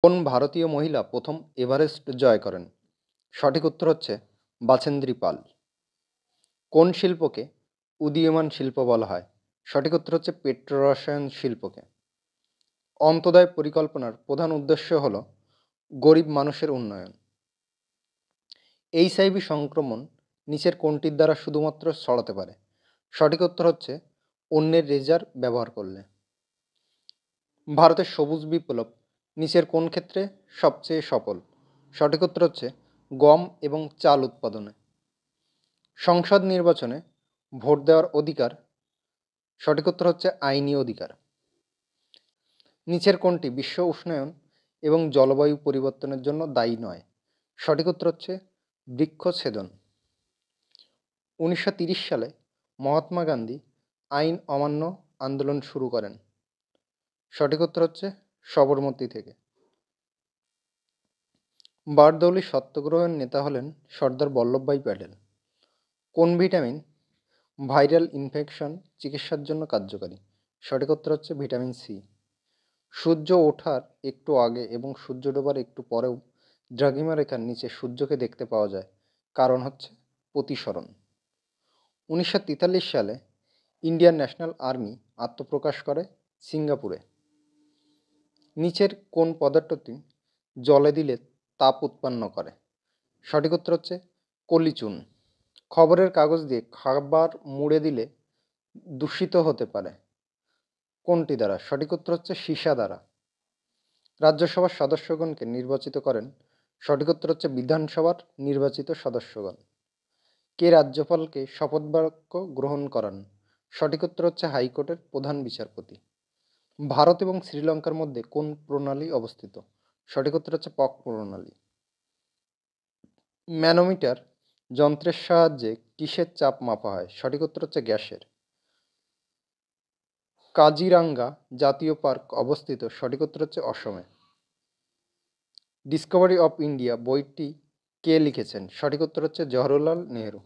কোন ভারতীয় মহিলা প্রথম এভারেস্ট জয় করেন? সঠিক উত্তর হচ্ছে বাচেন্দ্রী পাল। কোন শিল্পকে উদীয়মান শিল্প বলা হয়? সঠিক উত্তর হচ্ছে পেট্রোরসায়ন শিল্পকে। অন্তোদয় পরিকল্পনার প্রধান উদ্দেশ্য হল গরিব মানুষের উন্নয়ন। এইচআইভি সংক্রমণ নিচের কোনটির দ্বারা শুধুমাত্র ছড়াতে পারে? সঠিক উত্তর হচ্ছে অন্যের রেজার ব্যবহার করলে। ভারতের সবুজ বিপ্লব নিচের কোন ক্ষেত্রে সবচেয়ে সফল? সঠিক উত্তর হচ্ছে গম এবং চাল উৎপাদনে। সংসদ নির্বাচনে ভোট দেওয়ার অধিকার, সঠিক উত্তর হচ্ছে আইনি অধিকার। নিচের কোনটি বিশ্ব উষ্ণায়ন এবং জলবায়ু পরিবর্তনের জন্য দায়ী নয়? সঠিক উত্তর হচ্ছে বৃক্ষছেদন। 1930 সালে মহাত্মা গান্ধী আইন অমান্য আন্দোলন শুরু করেন। সঠিক উত্তর হচ্ছে সবরমতী থেকে। বারদৌলি সত্যাগ্রহের নেতা হলেন সর্দার বল্লভভাই প্যাটেল। কোন ভিটামিন ভাইরাল ইনফেকশন চিকিৎসার জন্য কার্যকারী? সঠিক উত্তর হচ্ছে ভিটামিন সি। সূর্য ওঠার একটু আগে এবং সূর্য ডোবার একটু পরেও দ্রাঘিমা রেখার নিচে সূর্যকে দেখতে পাওয়া যায়, কারণ হচ্ছে প্রতিসরণ। 1943 সালে ইন্ডিয়ান ন্যাশনাল আর্মি আত্মপ্রকাশ করে সিঙ্গাপুরে। নিচের কোন পদার্থটি জলে দিলে তাপ উৎপন্ন করে? সঠিক উত্তর হচ্ছে কলিচুন। খবরের কাগজ দিয়ে খাবার মুড়ে দিলে দূষিত হতে পারে কোনটি দ্বারা? সঠিক উত্তর হচ্ছে সীসা দ্বারা। রাজ্যসভার সদস্যগণকে নির্বাচিত করেন? সঠিক উত্তর হচ্ছে বিধানসভার নির্বাচিত সদস্যগণ। কে রাজ্যপালকে শপথ বাক্য গ্রহণ করান? সঠিক উত্তর হচ্ছে হাইকোর্টের প্রধান বিচারপতি। ভারত এবং শ্রীলঙ্কার মধ্যে কোন প্রণালী অবস্থিত? সঠিক উত্তর হচ্ছে পক প্রণালী। ম্যানোমিটার যন্ত্রের সাহায্যে কিসের চাপ মাপা হয়? সঠিক উত্তর হচ্ছে গ্যাসের। কাজিরাঙ্গা জাতীয় পার্ক অবস্থিত? সঠিক উত্তর হচ্ছে অসমে। ডিসকভারি অফ ইন্ডিয়া বইটি কে লিখেছেন? সঠিক উত্তর হচ্ছে জওহরলাল নেহেরু।